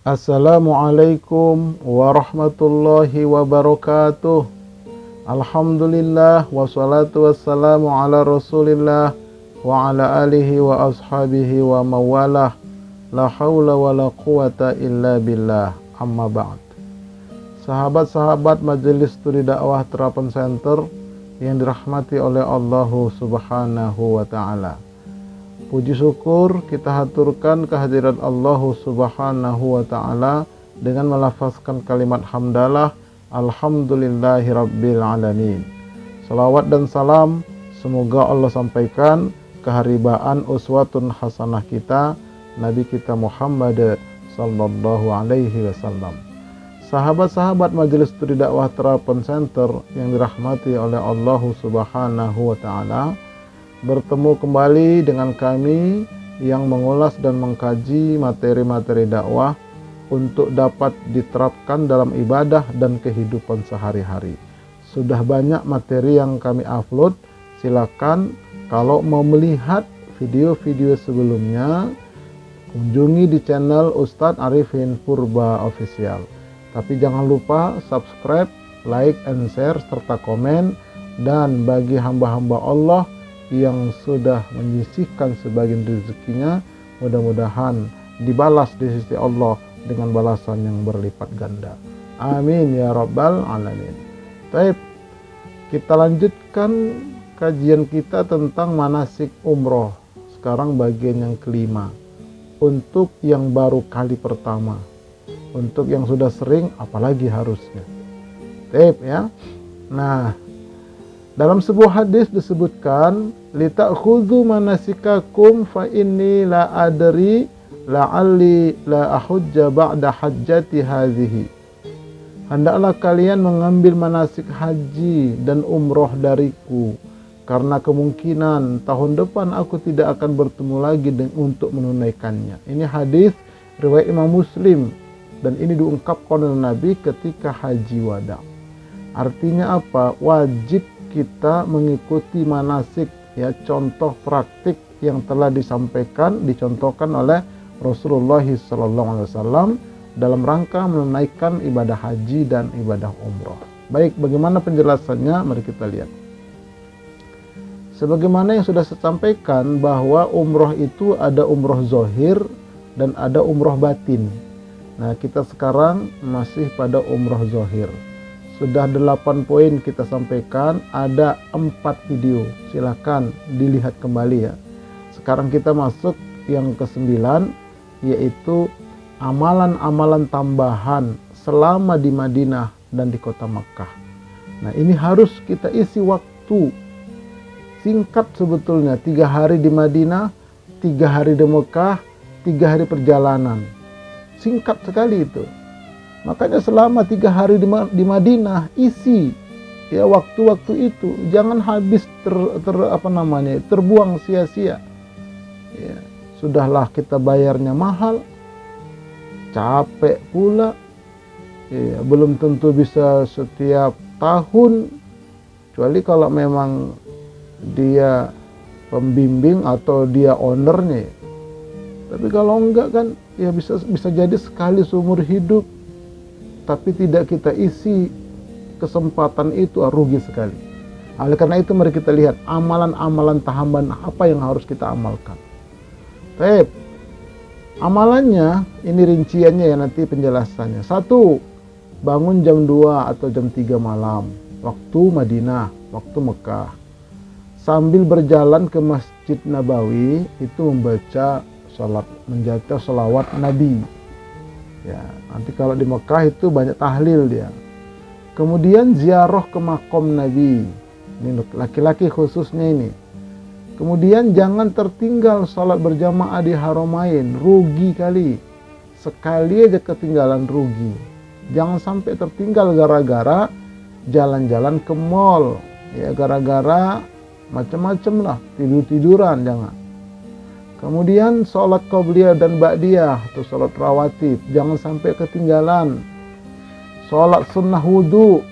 Assalamualaikum warahmatullahi wabarakatuh. Alhamdulillah wassalatu wassalamu ala rasulillah wa ala alihi wa ashabihi wa mawalah. La hawla wa la quwata illa billah. Amma ba'd. Sahabat-sahabat Majelis Studi Dakwah Terapan Center yang dirahmati oleh Allah Subhanahu wa ta'ala. Puji syukur kita haturkan kehadiran Allah Subhanahu wa ta'ala dengan melafazkan kalimat hamdalah alhamdulillahi rabbil alamin. Salawat dan salam semoga Allah sampaikan keharibaan uswatun hasanah kita Nabi kita Muhammad sallallahu alaihi wasallam. Sahabat-sahabat Majelis Studi Dakwah Terapan Center yang dirahmati oleh Allah Subhanahu wa ta'ala, bertemu kembali dengan kami yang mengulas dan mengkaji materi-materi dakwah untuk dapat diterapkan dalam ibadah dan kehidupan sehari-hari. Sudah banyak materi yang kami upload. Silakan kalau mau melihat video-video sebelumnya, kunjungi di channel Ustadz Arifin Purba Official. Tapi jangan lupa subscribe, like, and share, serta komen. Dan bagi hamba-hamba Allah yang sudah menyisihkan sebagian rezekinya, mudah-mudahan dibalas di sisi Allah dengan balasan yang berlipat ganda. Amin ya rabbal alamin. Baik, kita lanjutkan kajian kita tentang manasik umroh. Sekarang bagian yang kelima, untuk yang baru kali pertama. Untuk yang sudah sering, apalagi harusnya. Baik ya. Nah, dalam sebuah hadis disebutkan, "Lita'khudhu manasikakum fa inni la adri la'alli la ahujja ba'da hajjati hadhihi." Hendaklah kalian mengambil manasik haji dan umroh dariku, karena kemungkinan tahun depan aku tidak akan bertemu lagi untuk menunaikannya. Ini hadis riwayat Imam Muslim, dan ini diungkapkan oleh Nabi ketika haji wada. Artinya apa? Wajib kita mengikuti manasik, ya, contoh praktik yang telah dicontohkan oleh Rasulullah SAW dalam rangka menunaikan ibadah haji dan ibadah umroh. Baik, bagaimana penjelasannya? Mari kita lihat. Sebagaimana yang sudah saya sampaikan bahwa umroh itu ada umroh zohir dan ada umroh batin. Nah, kita sekarang masih pada umroh zohir. Sudah 8 poin kita sampaikan, ada 4 video. Silahkan dilihat kembali ya. Sekarang kita masuk yang ke-9, yaitu amalan-amalan tambahan selama di Madinah dan di kota Makkah. Nah, ini harus kita isi waktu. Singkat sebetulnya, 3 hari di Madinah, 3 hari di Mekah, 3 hari perjalanan. Singkat sekali itu. Makanya selama 3 hari di Madinah, isi ya waktu-waktu itu, jangan habis terbuang sia-sia. Ya, sudahlah kita bayarnya mahal, capek pula. Ya, belum tentu bisa setiap tahun, kecuali kalau memang dia pembimbing atau dia ownernya. Tapi kalau enggak kan, ya bisa jadi sekali seumur hidup. Tapi tidak kita isi kesempatan itu, rugi sekali. Oleh karena itu mari kita lihat amalan-amalan tambahan apa yang harus kita amalkan. Baik, amalannya ini rinciannya ya, nanti penjelasannya. 1, bangun jam 2 atau jam 3 malam waktu Madinah, waktu Mekah. Sambil berjalan ke Masjid Nabawi itu membaca sholawat Nabi. Ya, nanti kalau di Mekah itu banyak tahlil dia. Kemudian ziarah ke makom Nabi. Ini laki-laki khususnya ini. Kemudian jangan tertinggal sholat berjamaah di Haramain. Rugi kali. Sekali aja ketinggalan rugi. Jangan sampai tertinggal gara-gara jalan-jalan ke mall. Ya, gara-gara macam-macam lah. Tidur-tiduran jangan. Kemudian sholat qobliyah dan ba'diyah atau sholat rawatib, jangan sampai ketinggalan. Sholat sunnah wudhu,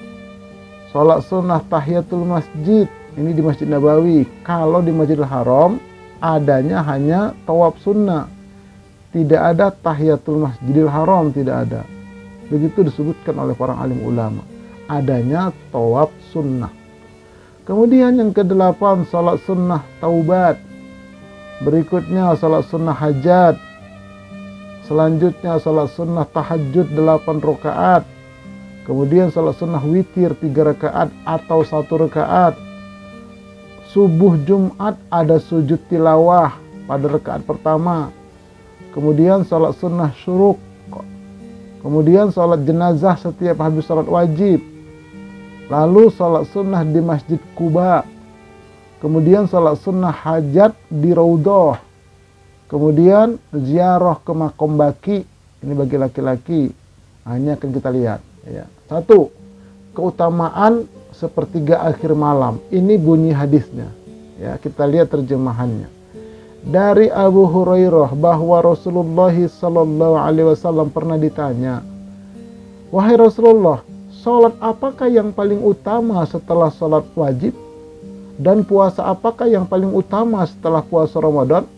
sholat sunnah tahiyatul masjid, ini di Masjid Nabawi. Kalau di Masjidil Haram adanya hanya tawaf sunnah, Tidak ada tahiyatul masjidil haram, tidak ada. Begitu disebutkan oleh para alim ulama. Adanya tawaf sunnah. Kemudian yang ke-8, salat sunnah taubat. Berikutnya salat sunnah hajat. Selanjutnya salat sunnah tahajud 8 rakaat. Kemudian salat sunnah witir 3 rakaat atau 1 rakaat. Subuh Jumat ada sujud tilawah pada rakaat pertama. Kemudian salat sunnah syuruk. Kemudian salat jenazah setiap habis salat wajib. Lalu salat sunnah di Masjid Quba. Kemudian salat sunnah hajat di Raudhah. Kemudian ziarah ke Maqam Baqi. Ini bagi laki-laki. Hanya akan kita lihat. Ya. 1. Keutamaan sepertiga akhir malam. Ini bunyi hadisnya. Ya, kita lihat terjemahannya. Dari Abu Hurairah bahwa Rasulullah sallallahu alaihi wasallam pernah ditanya, "Wahai Rasulullah, salat apakah yang paling utama setelah salat wajib? Dan puasa apakah yang paling utama setelah puasa Ramadan?"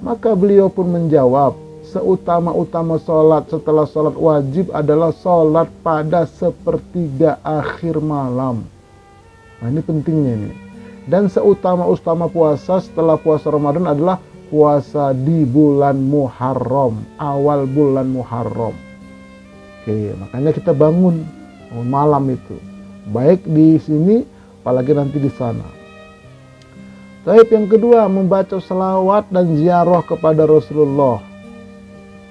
Maka beliau pun menjawab, seutama-utama salat setelah salat wajib adalah salat pada sepertiga akhir malam. Nah, ini pentingnya ini. Dan seutama-utama puasa setelah puasa Ramadan adalah puasa di bulan Muharram, awal bulan Muharram. Oke, makanya kita bangun malam itu. Baik di sini, apalagi nanti di sana. Baik, yang kedua, membaca selawat dan ziarah kepada Rasulullah.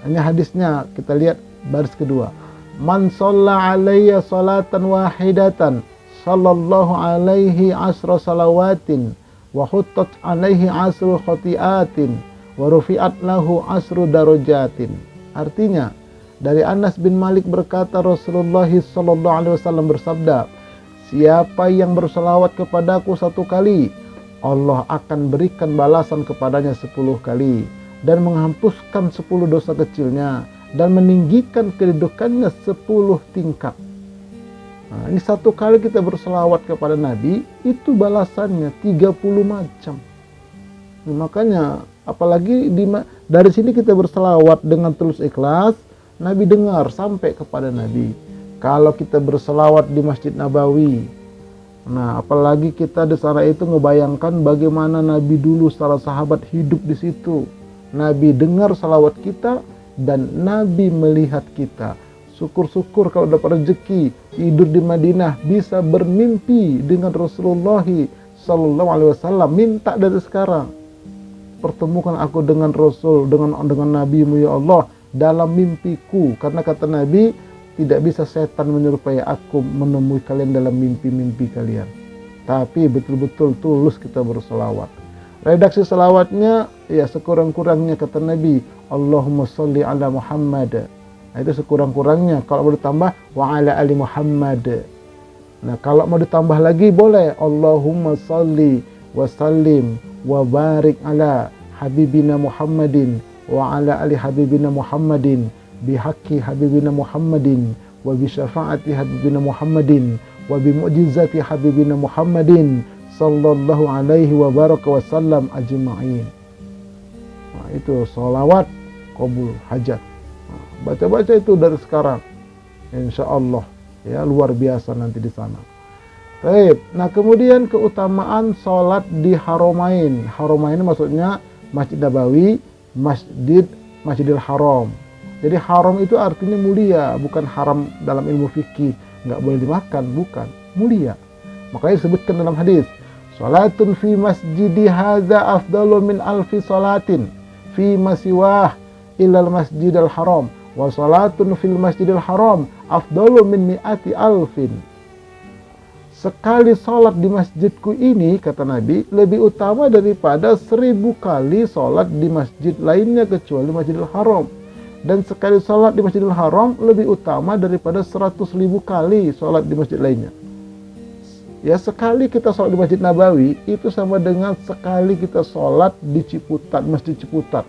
Ini hadisnya, kita lihat baris kedua. Man shalla alayya salatan wahidatan sallallahu alaihi asra salawatin wa huttat alaihi asru khati'atin wa rufi'at lahu asru darajatin. Artinya, dari Anas bin Malik berkata Rasulullah sallallahu alaihi wasallam bersabda, siapa yang berselawat kepadaku 1 kali, Allah akan berikan balasan kepadanya 10 kali dan menghapuskan 10 dosa kecilnya dan meninggikan kedudukannya 10 tingkat. Nah, ini 1 kali kita berselawat kepada Nabi, itu balasannya 30 macam. Nah, makanya, apalagi dari sini kita berselawat dengan tulus ikhlas, Nabi dengar sampai kepada Nabi. Kalau kita berselawat di Masjid Nabawi, nah apalagi kita di sana itu ngebayangkan bagaimana Nabi dulu para sahabat hidup di situ. Nabi dengar selawat kita dan Nabi melihat kita. Syukur-syukur kalau dapat rezeki tidur di Madinah bisa bermimpi dengan Rasulullah sallallahu alaihi wasallam. Minta dari sekarang, pertemukan aku dengan Rasul, dengan Nabi-Mu ya Allah dalam mimpiku, karena kata Nabi tidak bisa setan menyerupai aku menemui kalian dalam mimpi-mimpi kalian. Tapi betul-betul tulus kita berselawat. Redaksi selawatnya ya sekurang-kurangnya kata Nabi, Allahumma sholli ala Muhammad. Nah, itu sekurang-kurangnya. Kalau mau ditambah wa ala ali Muhammad. Nah, kalau mau ditambah lagi boleh Allahumma sholli wa sallim wa barik ala habibina Muhammadin wa ala ali habibina Muhammadin bihaqqi habibina Muhammadin wa bi syafaati habibina Muhammadin wa bi mu'jizati habibina Muhammadin sallallahu alaihi wa baraka wasallam ajma'in. Nah, itu sholawat qabul hajat. Baca-baca itu dari sekarang, insya Allah ya, luar biasa nanti di sana. Baik, nah kemudian keutamaan sholat di Haramain. Haramain maksudnya Masjid Nabawi, Masjidil Haram. Jadi haram itu artinya mulia, bukan haram dalam ilmu fikih, nggak boleh dimakan, bukan, mulia. Makanya disebutkan dalam hadis, sholatun fi masjidi hadza afdalu min alfi sholatin fi masiwah ilal masjidil haram. Wa salatun fil masjidil haram afdalu min mi'ati alfin. Sekali salat di masjidku ini, kata Nabi, lebih utama daripada 1000 kali salat di masjid lainnya kecuali Masjidil Haram. Dan sekali salat di Masjidil Haram lebih utama daripada 100.000 kali salat di masjid lainnya. Ya, sekali kita salat di Masjid Nabawi itu sama dengan sekali kita salat di Ciputat, Masjid Ciputat.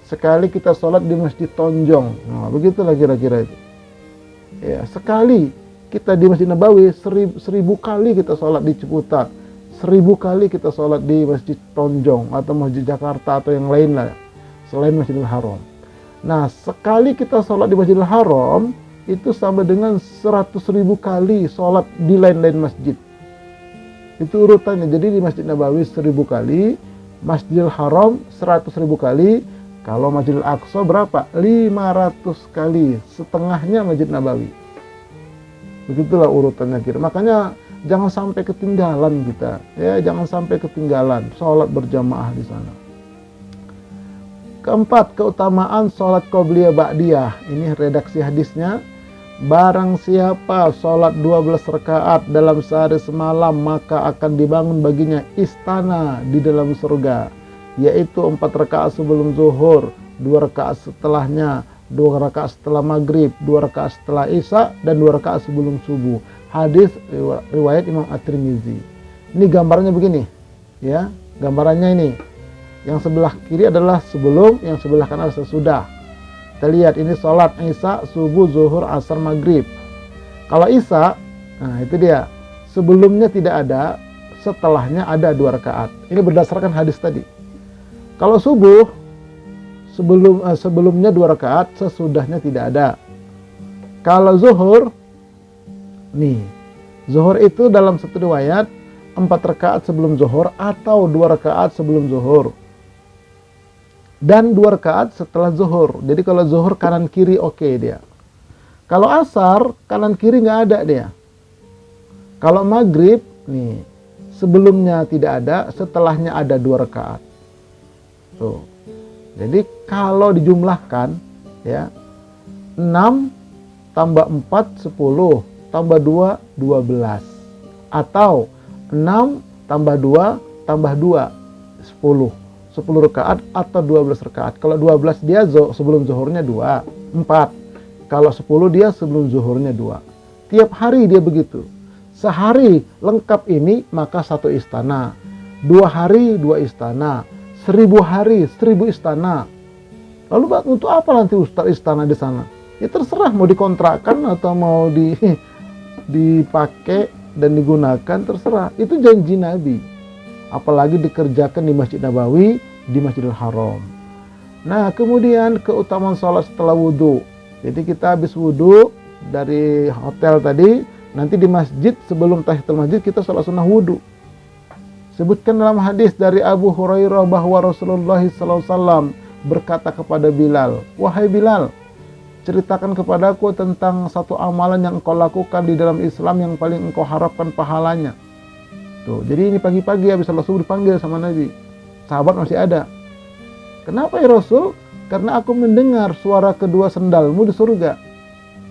Sekali kita sholat di Masjid Tonjong. Nah, begitulah kira-kira itu. Ya, sekali kita di Masjid Nabawi, 1000 kali kita sholat di Ciputat. 1000 kali kita sholat di Masjid Tonjong atau Masjid Jakarta atau yang lain lah, selain Masjidil Haram. Nah, sekali kita sholat di Masjidil Haram itu sama dengan 100.000 kali sholat di lain-lain masjid. Itu urutannya. Jadi di Masjid Nabawi 1000 kali, Masjidil Haram 100.000 kali. Kalau Masjidil Aqsa berapa? 500 kali, setengahnya Masjid Nabawi. Begitulah urutannya kira. Makanya jangan sampai ketinggalan kita, ya, jangan sampai ketinggalan sholat berjamaah di sana. Keempat, keutamaan sholat qobliyah ba'diyah. Ini redaksi hadisnya. Barang siapa sholat 12 rakaat dalam sehari semalam, maka akan dibangun baginya istana di dalam surga, yaitu 4 rakaat sebelum zuhur, 2 rakaat setelahnya, 2 rakaat setelah maghrib, 2 rakaat setelah isya, dan 2 rakaat sebelum subuh. Hadis riwayat Imam At-Tirmizi. Ini gambarnya begini, ya, gambarannya ini. Yang sebelah kiri adalah sebelum, yang sebelah kanan adalah sesudah. Kita lihat ini sholat isya, subuh, zuhur, asar, maghrib. Kalau isya, nah itu dia, sebelumnya tidak ada, setelahnya ada 2 rakaat. Ini berdasarkan hadis tadi. Kalau subuh, sebelumnya 2 rakaat, sesudahnya tidak ada. Kalau zuhur, nih, zuhur itu dalam satu riwayat 4 rakaat sebelum zuhur atau 2 rakaat sebelum zuhur. Dan 2 rakaat setelah zuhur. Jadi kalau zuhur kanan kiri oke dia. Kalau asar kanan kiri nggak ada dia. Kalau maghrib nih, sebelumnya tidak ada, setelahnya ada 2 rakaat. Tuh. Jadi kalau dijumlahkan, ya, 6 tambah 4 10 tambah 2 12, atau 6 tambah 2 tambah 2 10 rakaat atau 12 rakaat. Kalau 12 dia sebelum zuhurnya 2, 4. Kalau 10 dia sebelum zuhurnya 2. Tiap hari dia begitu. Sehari lengkap ini maka 1 istana. 2 hari 2 istana. 1000 hari 1000 istana. Lalu untuk apa nanti istana di sana? Ya terserah mau dikontrakkan atau mau dipakai dan digunakan, terserah. Itu janji Nabi. Apalagi dikerjakan di Masjid Nabawi, di Masjidil Haram. Nah, kemudian keutamaan sholat setelah wudhu. Jadi kita habis wudhu dari hotel tadi, nanti di masjid sebelum tahiyatul masjid kita sholat sunnah wudhu. Sebutkan dalam hadis dari Abu Hurairah bahwa Rasulullah SAW berkata kepada Bilal, "Wahai Bilal, ceritakan kepadaku tentang satu amalan yang engkau lakukan di dalam Islam yang paling engkau harapkan pahalanya." Tuh, jadi ini pagi-pagi habis salat subuh dipanggil sama Nabi. Sahabat masih ada. Kenapa ya Rasul? Karena aku mendengar suara kedua sendalmu di surga.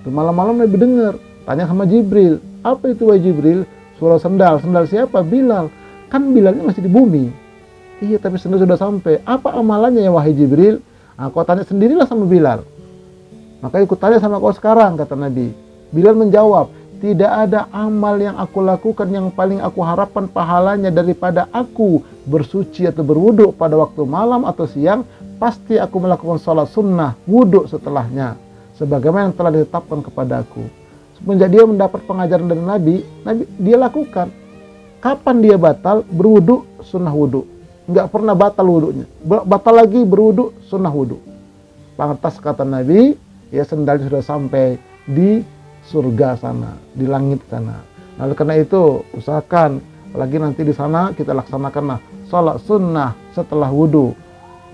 Tuh, malam-malam Nabi dengar. Tanya sama Jibril. Apa itu wahai Jibril? Suara sendal. Sendal siapa? Bilal. Kan Bilalnya masih di bumi. Iya, tapi sendal sudah sampai. Apa amalannya ya wahai Jibril? Kau tanya sendirilah sama Bilal. Maka ikut tanya sama kau sekarang, kata Nabi. Bilal menjawab, tidak ada amal yang aku lakukan yang paling aku harapkan pahalanya daripada aku bersuci atau berwudu pada waktu malam atau siang. Pasti aku melakukan sholat sunnah wudu setelahnya, sebagaimana yang telah ditetapkan kepada aku. Semenjak dia mendapat pengajaran dari Nabi dia lakukan. Kapan dia batal? Berwudu, sunnah wudu. Nggak pernah batal wudunya. Batal lagi berwudu, sunnah wudu. Pantas kata Nabi, ya sendalnya sudah sampai di surga sana, di langit sana. Lalu karena itu usahakan, apalagi nanti di sana kita laksanakanlah sholat sunnah setelah wudu.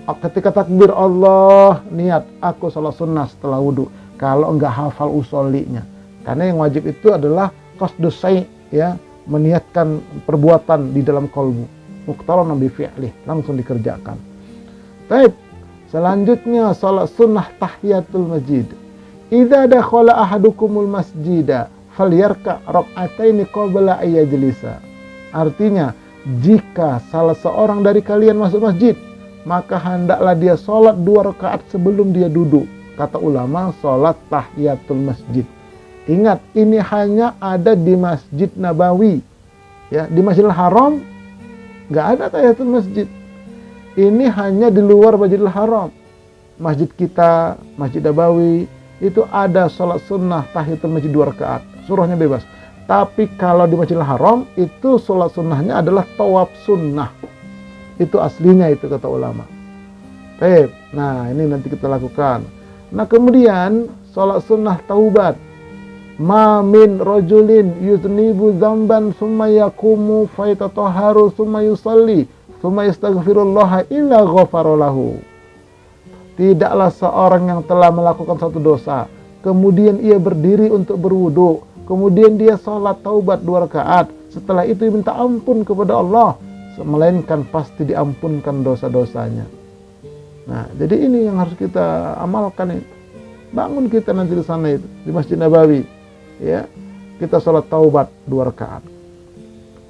Ketika takbir Allah, niat aku sholat sunnah setelah wudu. Kalau enggak hafal usollinya, karena yang wajib itu adalah qasdus syai', ya, meniatkan perbuatan di dalam qalbu. Muqtaran bi fi'lih, langsung dikerjakan. Baik, selanjutnya sholat sunnah tahiyatul masjid. Idza dakhala ahadukumul masjida falyarka rak'ataini qabla ayyajlisa. Artinya, jika salah seorang dari kalian masuk masjid, maka hendaklah dia sholat 2 rakaat sebelum dia duduk. Kata ulama, sholat tahiyatul masjid. Ingat, ini hanya ada di Masjid Nabawi. Ya, di Masjidil Haram nggak ada tahiyatul masjid. Ini hanya di luar Masjidil Haram. Masjid kita, Masjid Nabawi, itu ada sholat sunnah tahiyatul masjid 2 rakaat. Surahnya bebas. Tapi kalau di Masjidil Haram, itu sholat sunnahnya adalah tawaf sunnah. Itu aslinya itu kata ulama. Baik, nah ini nanti kita lakukan. Nah kemudian sholat sunnah taubat. Ma min rajulin yuznibu dzamban summa yaqumu fayatahharu summa yusalli summa yastaghfirullah illa ghafara lahu. Tidaklah seorang yang telah melakukan satu dosa, kemudian ia berdiri untuk berwudu, kemudian dia sholat taubat 2 rakaat, setelah itu minta ampun kepada Allah, melainkan pasti diampunkan dosa-dosanya. Nah, jadi ini yang harus kita amalkan ini. Bangun kita nanti di sana itu, di Masjid Nabawi, ya. Kita sholat taubat 2 rakaat.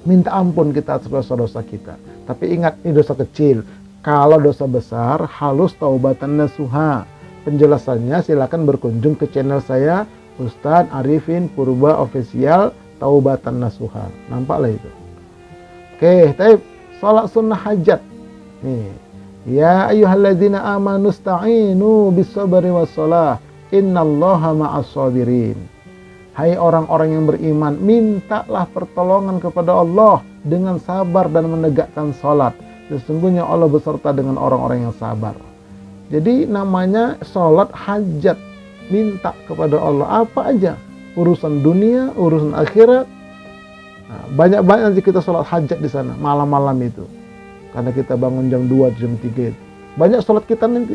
Minta ampun kita atas dosa-dosa kita. Tapi ingat, ini dosa kecil. Kalau dosa besar, halus taubatan nasuha. Penjelasannya silakan berkunjung ke channel saya, Ustadz Arifin Purba Official Taubatan Nasuha. Nampaklah itu. Oke, taib. Salat sunnah hajat. Nih. Ya ayyuhalladzina amanu sta'inu bis-sabri was-shalah. Innallaha ma'as sabirin. Hai orang-orang yang beriman, mintalah pertolongan kepada Allah dengan sabar dan menegakkan salat. Sesungguhnya Allah beserta dengan orang-orang yang sabar. Jadi namanya sholat hajat. Minta kepada Allah apa aja. Urusan dunia, urusan akhirat. Nah, banyak-banyak nanti kita sholat hajat di sana. Malam-malam itu. Karena kita bangun jam 2, jam 3 itu. Banyak sholat kita nanti.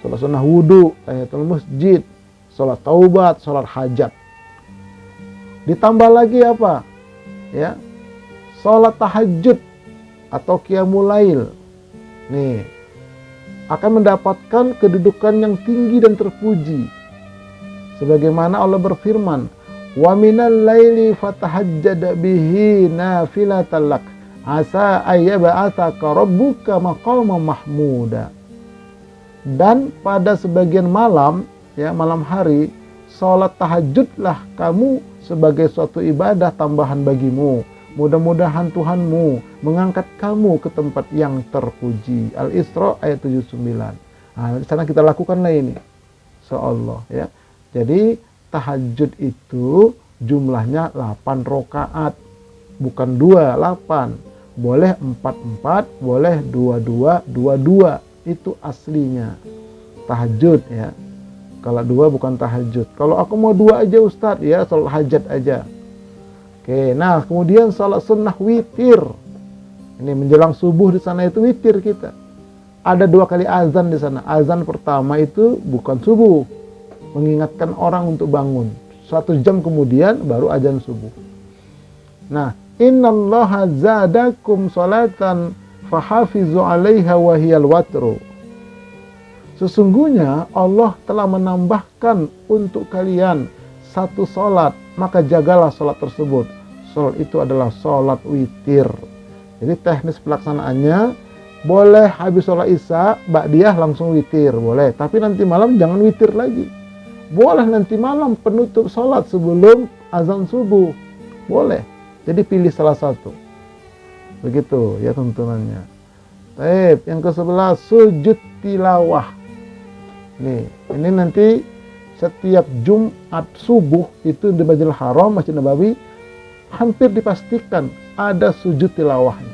Sholat sunnah wudu, tahiyatul masjid, sholat taubat, sholat hajat. Ditambah lagi apa? Ya, sholat tahajud atau qiyamul lail. Nih, akan mendapatkan kedudukan yang tinggi dan terpuji. Sebagaimana Allah berfirman, "Wa minal laili fatahajjad bihi nafilatan lak, asa ayyab'atsaka rabbuka maqaman mahmuda." Dan pada sebagian malam, ya malam hari, salat tahajudlah kamu sebagai suatu ibadah tambahan bagimu. Mudah-mudahan Tuhanmu mengangkat kamu ke tempat yang terpuji. Al-Isra ayat 79. Nah, di sana kita lakukanlah ini. Insyaallah ya. Jadi tahajud itu jumlahnya 8 rakaat. Bukan 2, 8. Boleh 4, boleh 2, 2. Itu aslinya. Tahajud ya. Kalau 2 bukan tahajud. Kalau aku mau 2 aja Ustadz ya, salat hajat aja. Oke, nah kemudian salat sunnah witir. Ini menjelang subuh di sana itu witir kita. Ada 2 kali azan di sana. Azan pertama itu bukan subuh, mengingatkan orang untuk bangun. 1 jam kemudian baru azan subuh. Nah, innallaha zadakum salatan fahafizu 'alaiha wa hiyal watru. Sesungguhnya Allah telah menambahkan untuk kalian 1 salat, maka jagalah salat tersebut. Salat itu adalah salat witir. Jadi teknis pelaksanaannya, boleh habis salat isya, ba'diyah langsung witir, boleh. Tapi nanti malam jangan witir lagi. Boleh nanti malam penutup salat sebelum azan subuh, boleh. Jadi pilih salah satu. Begitu ya tuntunannya. Baik, yang ke-11 sujud tilawah. Nih, ini nanti setiap Jumat subuh itu di Masjidil Haram, Masjid Nabawi, hampir dipastikan ada sujud tilawahnya.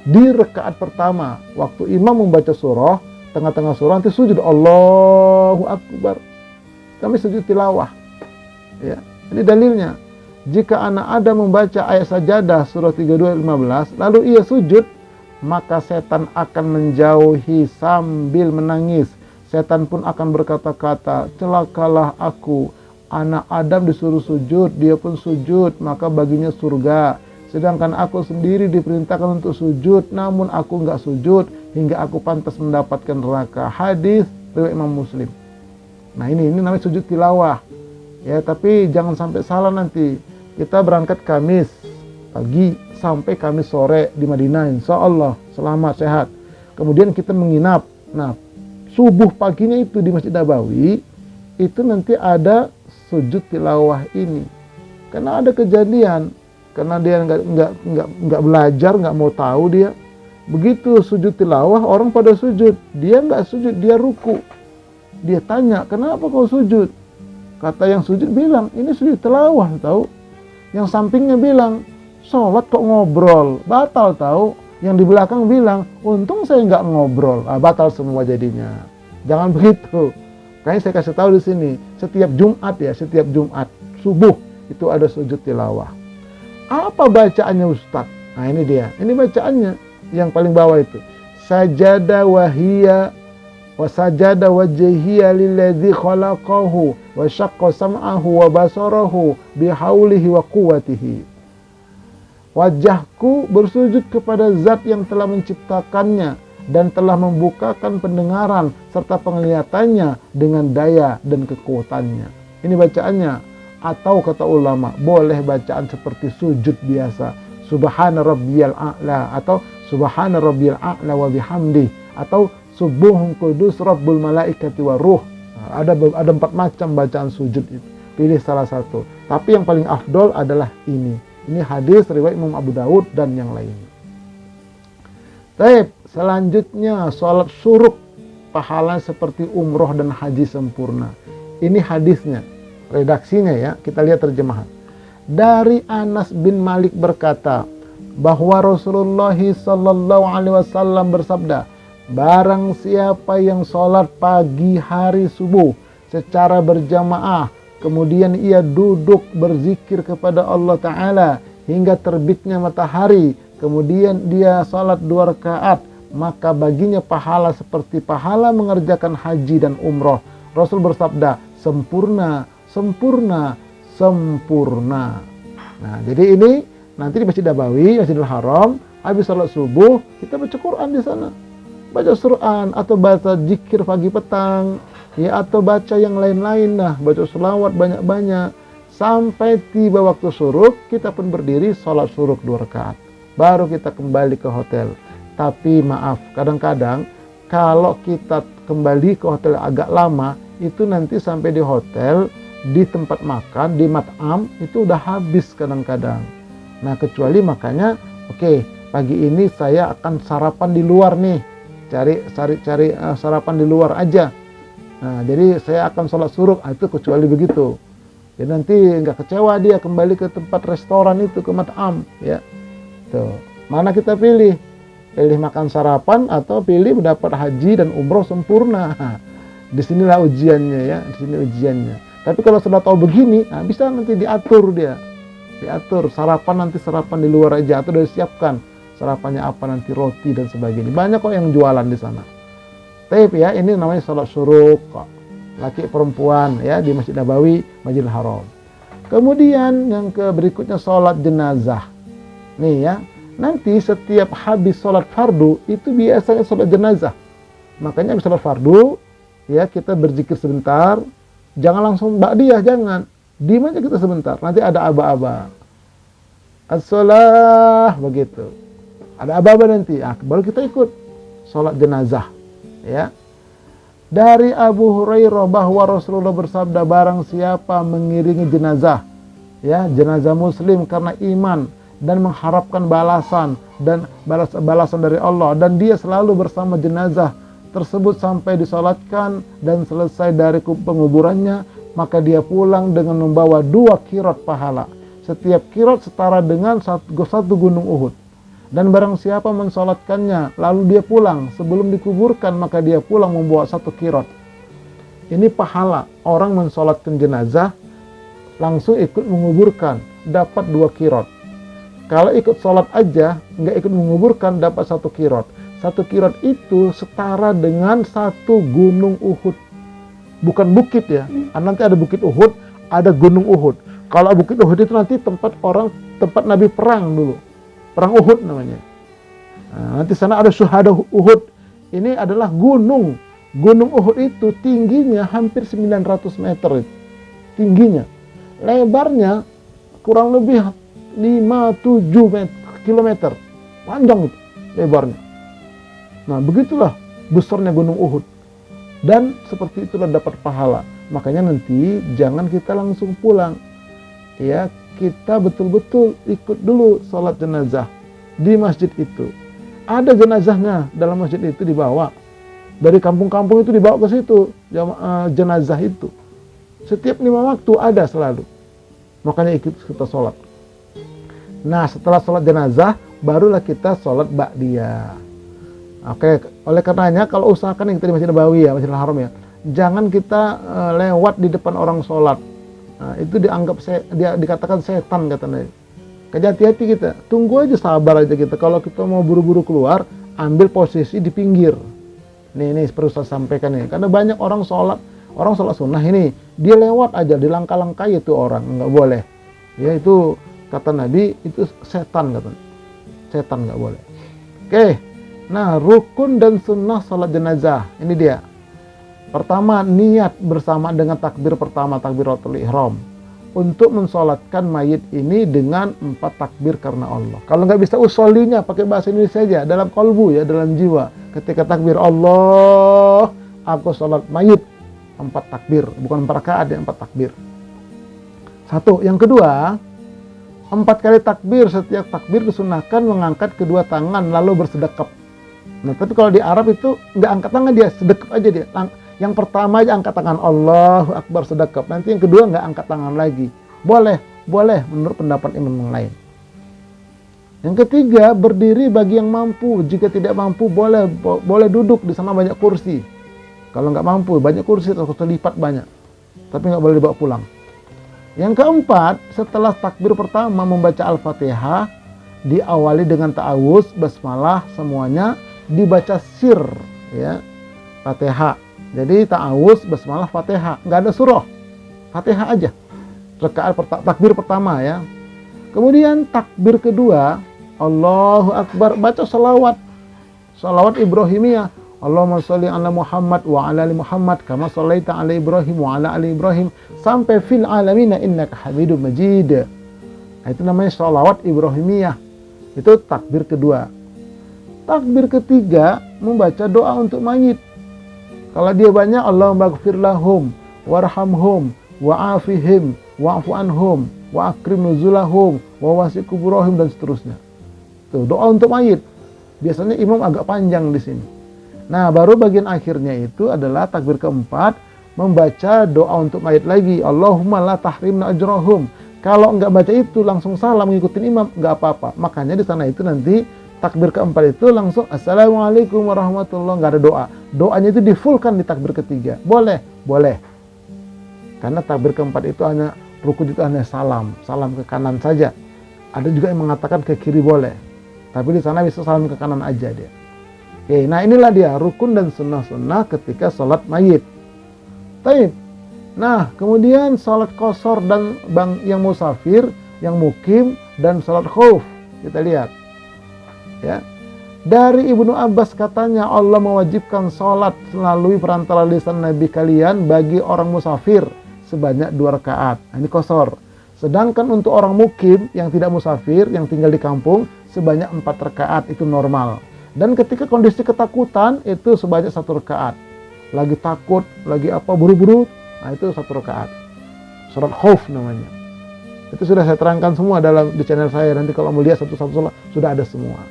Di rakaat pertama, waktu imam membaca surah, tengah-tengah surah nanti sujud Allahu Akbar. Kami sujud tilawah. Ya, ini dalilnya. Jika anak Adam membaca ayat sajadah surah 32-15, lalu ia sujud, maka setan akan menjauhi sambil menangis. Setan pun akan berkata-kata, celakalah aku. Anak Adam disuruh sujud, dia pun sujud, maka baginya surga. Sedangkan aku sendiri diperintahkan untuk sujud, namun aku enggak sujud, hingga aku pantas mendapatkan neraka. Hadis riwayat Imam Muslim. Nah ini namanya sujud tilawah. Ya, tapi jangan sampai salah nanti. Kita berangkat Kamis pagi sampai Kamis sore di Madinah, insya Allah selamat sehat. Kemudian kita menginap. Nah, subuh paginya itu di Masjid Nabawi itu nanti ada sujud tilawah ini. Karena ada kejadian, karena dia nggak belajar, nggak mau tahu dia. Begitu sujud tilawah, orang pada sujud, dia nggak sujud, dia ruku. Dia tanya, kenapa kau sujud? Kata yang sujud bilang, ini sujud tilawah, tahu? Yang sampingnya bilang, sholat kok ngobrol, batal tahu? Yang di belakang bilang, untung saya nggak ngobrol, batal semua jadinya. Jangan begitu. Kayaknya saya kasih tahu di sini, setiap Jumat subuh itu ada sujud tilawah. Apa bacaannya Ustaz? Nah ini dia, ini bacaannya yang paling bawah itu. Sajada wahiyya wa sajada wajhiya lilladzi khalaqahu wa syaqqa sam'ahu wa basarahu bihaulihi wa quwwatihi. Wajahku bersujud kepada zat yang telah menciptakannya dan telah membukakan pendengaran serta penglihatannya dengan daya dan kekuatannya. Ini bacaannya. Atau kata ulama, boleh bacaan seperti sujud biasa, subhana rabbiyal a'la, atau subhana rabbiyal a'la wa bihamdi, atau subuhun kudus rabbul malaikati wa ruh. Ada 4 macam bacaan sujud itu. Pilih salah satu. Tapi yang paling afdol adalah ini. Ini hadis riwayat Imam Abu Daud dan yang lainnya. Baik, selanjutnya salat syuruk, pahala seperti umroh dan haji sempurna. Ini hadisnya, redaksinya ya, kita lihat terjemahan. Dari Anas bin Malik berkata bahwa Rasulullah sallallahu alaihi wasallam bersabda, barang siapa yang salat pagi hari subuh secara berjamaah, kemudian ia duduk berzikir kepada Allah Ta'ala hingga terbitnya matahari, kemudian dia salat 2 rakaat, maka baginya pahala seperti pahala mengerjakan haji dan umroh. Rasul bersabda, sempurna, sempurna, sempurna. Nah, jadi ini nanti di Masjid Nabawi, Masjidil Haram, habis salat subuh, kita baca Quran di sana. Baca Quran atau baca zikir pagi petang, ya, atau baca yang lain-lain, nah, baca selawat banyak-banyak. Sampai tiba waktu syuruk, kita pun berdiri salat syuruk 2 rakaat. Baru kita kembali ke hotel. Tapi maaf, kadang-kadang kalau kita kembali ke hotel agak lama, itu nanti sampai di hotel, di tempat makan, di mat'am, itu udah habis kadang-kadang. Nah, kecuali makanya, oke, pagi ini saya akan sarapan di luar nih. Cari sarapan di luar aja. Nah, jadi saya akan sholat syuruk, itu kecuali begitu. Jadi nanti nggak kecewa dia kembali ke tempat restoran itu, ke mat'am, ya. Tuh, mana kita pilih? Pilih makan sarapan atau pilih mendapat haji dan umroh sempurna. Nah, disinilah ujiannya ya, di sini ujiannya. Tapi kalau sudah tahu begini, nah bisa nanti diatur dia. Diatur sarapan, nanti sarapan di luar aja atau sudah disiapkan. Sarapannya apa nanti, roti dan sebagainya. Banyak kok yang jualan di sana. Tapi ya, ini namanya salat syuruk kok. Laki perempuan ya di Masjid Nabawi, Masjidil Haram. Kemudian yang berikutnya salat jenazah. Nih ya, nanti setiap habis salat fardu itu biasanya salat jenazah. Makanya habis salat fardu ya kita berzikir sebentar, jangan langsung ba'diyah, jangan. Diam aja kita sebentar. Nanti ada aba-aba. As-shalah begitu. Ada aba-aba nanti. Baru kita ikut salat jenazah. Ya. Dari Abu Hurairah bahwa Rasulullah bersabda, barang siapa mengiringi jenazah, ya, jenazah muslim karena iman dan mengharapkan balasan dan balasan dari Allah, dan dia selalu bersama jenazah tersebut sampai disolatkan dan selesai dari penguburannya, maka dia pulang dengan membawa 2 kirot pahala. Setiap kirot setara dengan satu gunung Uhud. Dan barang siapa mensolatkannya lalu dia pulang sebelum dikuburkan, maka dia pulang membawa 1 kirot. Ini pahala orang mensolatkan jenazah langsung ikut menguburkan, dapat 2 kirot. Kalau ikut solat aja nggak ikut menguburkan, dapat 1 kirot. 1 kirot itu setara dengan 1 gunung Uhud. Bukan bukit ya. Nanti ada bukit Uhud, ada gunung Uhud. Kalau bukit Uhud itu nanti tempat Nabi perang dulu. Perang Uhud namanya. Nah, nanti sana ada syuhada Uhud. Ini adalah gunung. Gunung Uhud itu tingginya hampir 900 meter. Tingginya. Lebarnya kurang lebih 5-7 kilometer. Panjang itu lebarnya. Nah, begitulah besarnya gunung Uhud. Dan seperti itulah dapat pahala. Makanya nanti jangan kita langsung pulang. Ya, kita betul-betul ikut dulu sholat jenazah di masjid itu. Ada jenazahnya dalam masjid itu dibawa. Dari kampung-kampung itu dibawa ke situ, jenazah itu. Setiap 5 waktu ada selalu. Makanya ikut kita sholat. Nah, setelah sholat jenazah, barulah kita sholat ba'diyah. Oke, oleh karenanya kalau usahakan yang tadi Masjid Nabawi ya, Masjidil Haram ya, jangan kita lewat di depan orang sholat. Nah, itu dianggap dia dikatakan setan kata Nabi. Hati-hati kita, tunggu aja, sabar aja kita. Kalau kita mau buru-buru keluar, ambil posisi di pinggir. Nih perlu saya sampaikan nih, karena banyak orang sholat sunnah ini, dia lewat aja, dilangkah-langkai itu orang, nggak boleh. Ya itu kata Nabi, itu setan kata. Setan nggak boleh. Oke, nah rukun dan sunnah sholat jenazah, ini dia. Pertama, niat bersama dengan takbir pertama, takbiratul ihram, untuk mensolatkan mayit ini dengan 4 takbir karena Allah. Kalau nggak bisa usolinya pakai bahasa Indonesia saja, dalam kolbu ya, dalam jiwa. Ketika takbir Allah, aku sholat mayit, 4 takbir, bukan 4 rakaat ya, 4 takbir. Satu, yang kedua, 4 kali takbir, setiap takbir disunahkan mengangkat kedua tangan lalu bersedekap. Nah, tapi kalau di Arab itu nggak angkat tangan, dia sedekap aja dia. Yang pertama aja angkat tangan, Allahu Akbar, sedekap. Nanti yang kedua nggak angkat tangan lagi. Boleh menurut pendapat imam yang lain. Yang ketiga, berdiri bagi yang mampu. Jika tidak mampu, boleh duduk, di sana banyak kursi. Kalau nggak mampu, banyak kursi, atau lipat banyak. Tapi nggak boleh dibawa pulang. Yang keempat, setelah takbir pertama membaca Al-Fatihah, diawali dengan ta'awuz, basmalah, semuanya dibaca sir, ya, Fatihah. Jadi ta'awuz, basmalah, Fatihah, nggak ada surah, Fatihah aja. Takbir pertama ya. Kemudian takbir kedua, Allahu Akbar, baca salawat Ibrahimiyah. Allahumma sholli ala Muhammad wa ala ali Muhammad kama shallaita ala Ibrahim wa ala ali Ibrahim sampai fil alamina innaka Hamidum Majid. Nah, itu namanya salawat Ibrahimiyah. Itu takbir kedua. Takbir ketiga membaca doa untuk mayit. Kalau dia banyak, Allahumma ighfir lahum warhamhum wa'afihim wa'fu anhum wa akrim nuzulahum wa wasi' kuburahum, dan seterusnya. Tuh, doa untuk mayit. Biasanya imam agak panjang di sini. Nah, baru bagian akhirnya itu adalah takbir keempat, membaca doa untuk mayit lagi. Allahumma la tahrimna ajrahum. Kalau enggak baca itu langsung salam ngikutin imam, enggak apa-apa. Makanya di sana itu nanti takbir keempat itu langsung Assalamualaikum warahmatullahi, nggak ada doa. Doanya itu difullkan di takbir ketiga. Boleh. Karena takbir keempat itu hanya, rukun itu hanya salam ke kanan saja. Ada juga yang mengatakan ke kiri boleh. Tapi di sana bisa salam ke kanan aja dia. Oke, nah inilah dia rukun dan sunnah-sunnah ketika sholat mayit. Taib. Nah, kemudian sholat qashar dan yang musafir, yang mukim, dan sholat khauf. Kita lihat. Ya, dari Ibnu Abbas katanya Allah mewajibkan sholat melalui perantara lisan Nabi kalian bagi orang musafir sebanyak 2 rakaat. Nah, ini qashar. Sedangkan untuk orang mukim yang tidak musafir, yang tinggal di kampung, sebanyak 4 rakaat, itu normal. Dan ketika kondisi ketakutan itu sebanyak 1 rakaat. Lagi takut, lagi apa, buru-buru, nah itu 1 rakaat. Surat khauf namanya. Itu sudah saya terangkan semua di channel saya. Nanti kalau mau lihat satu-satu sholat, sudah ada semua.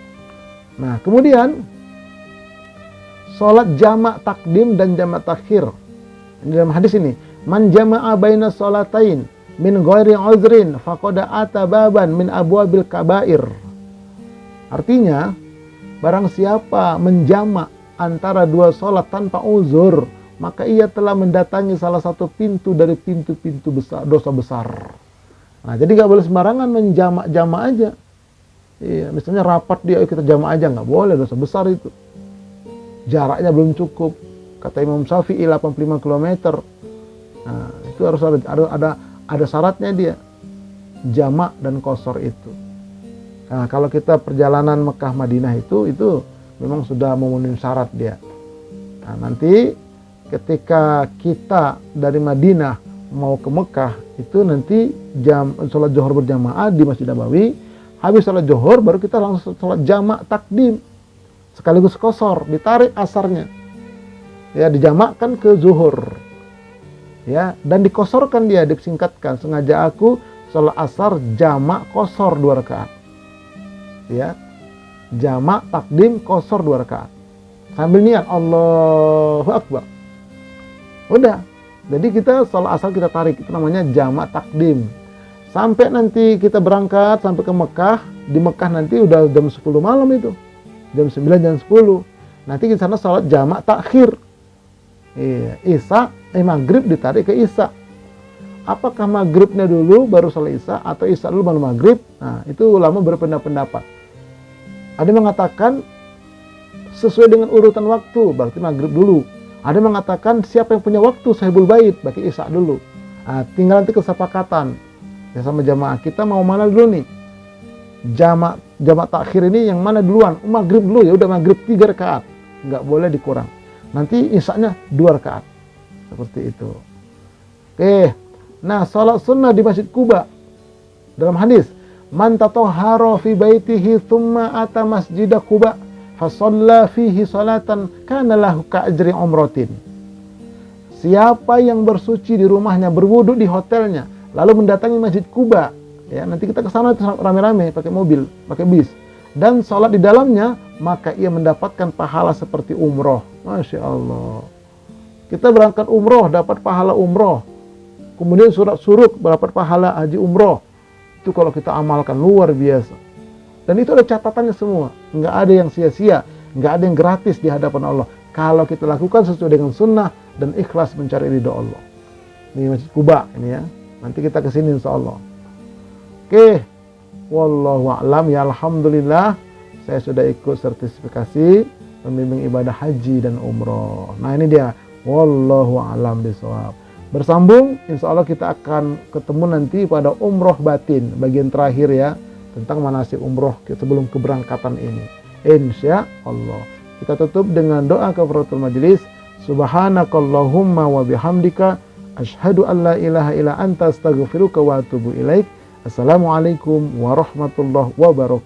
Nah, kemudian sholat jamak takdim dan jamak takhir. Ini dalam hadis ini, man jama'a baina sholatain min ghairi uzrin faqad ata baban min abwabil kabair. Artinya, barang siapa menjamak antara 2 sholat tanpa uzur, maka ia telah mendatangi salah satu pintu dari pintu-pintu besar, dosa besar. Nah, jadi nggak boleh sembarangan menjamak-jamak aja. Iya, misalnya rapat dia, kita jamak aja, nggak boleh, dosa besar itu. Jaraknya belum cukup. Kata Imam Syafi'i 85 km. Nah, itu harus ada syaratnya dia. Jamak dan qashar itu. Nah, kalau kita perjalanan Mekah Madinah itu memang sudah memenuhi syarat dia. Nah, nanti ketika kita dari Madinah mau ke Mekah, itu nanti sholat zuhur berjamaah di Masjid Nabawi. Habis sholat zuhur baru kita langsung sholat jamak takdim sekaligus qashar, ditarik asarnya ya, dijamakkan ke zuhur ya, dan dikosorkan dia, disingkatkan. Sengaja aku sholat asar jamak qashar 2 rakaat ya, jamak takdim qashar 2 rakaat sambil niat Allahu Akbar. Udah, jadi kita sholat asar kita tarik, itu namanya jamak takdim. Sampai nanti kita berangkat sampai ke Mekah. Di Mekah nanti udah jam 10 malam itu. Jam 9, jam 10. Nanti di sana sholat jamak takhir. Iya, maghrib ditarik ke isya. Apakah maghribnya dulu baru sholat isya atau isya dulu baru maghrib? Nah, itu ulama berpendapat. Ada yang mengatakan sesuai dengan urutan waktu, berarti maghrib dulu. Ada yang mengatakan siapa yang punya waktu sahibul bait, berarti isya dulu. Nah, tinggal nanti kesepakatan ya sama jamaah kita mau mana dulu nih. Jamak takhir ini yang mana duluan? Maghrib dulu, ya udah maghrib 3 rakaat, nggak boleh dikurang. Nanti isyanya 2 rakaat, seperti itu. Oke, nah salat sunnah di Masjid Quba dalam hadis, man tatahhara fi baitihi thumma ata masjid Quba fa shalla fihi salatan kana lahu ka ajri umratin. Siapa yang bersuci di rumahnya, berwudu di hotelnya, lalu mendatangi Masjid Quba, ya nanti kita ke sana rame-rame pakai mobil, pakai bis, dan sholat di dalamnya, maka ia mendapatkan pahala seperti umroh. Masya Allah. Kita berangkat umroh, dapat pahala umroh. Kemudian surat suruk, dapat pahala haji umroh. Itu kalau kita amalkan, luar biasa. Dan itu ada catatannya semua. Nggak ada yang sia-sia, nggak ada yang gratis di hadapan Allah. Kalau kita lakukan sesuai dengan sunnah dan ikhlas mencari ridho Allah. Ini Masjid Quba ini ya. Nanti kita kesini insya Allah. Oke. Wallahu a'lam, ya alhamdulillah. Saya sudah ikut sertifikasi pembimbing ibadah haji dan umroh. Nah ini dia. Wallahu a'lam bishawab. Bersambung, insya Allah kita akan ketemu nanti pada umroh batin. Bagian terakhir ya. Tentang manasik umroh sebelum keberangkatan ini. Insya Allah. Kita tutup dengan doa kafaratul majlis. Subhanakallahumma wa bihamdika asyhadu an la ilaha illa anta astaghfiruka wa atubu ilaik. Assalamualaikum warahmatullahi wabarakatuh.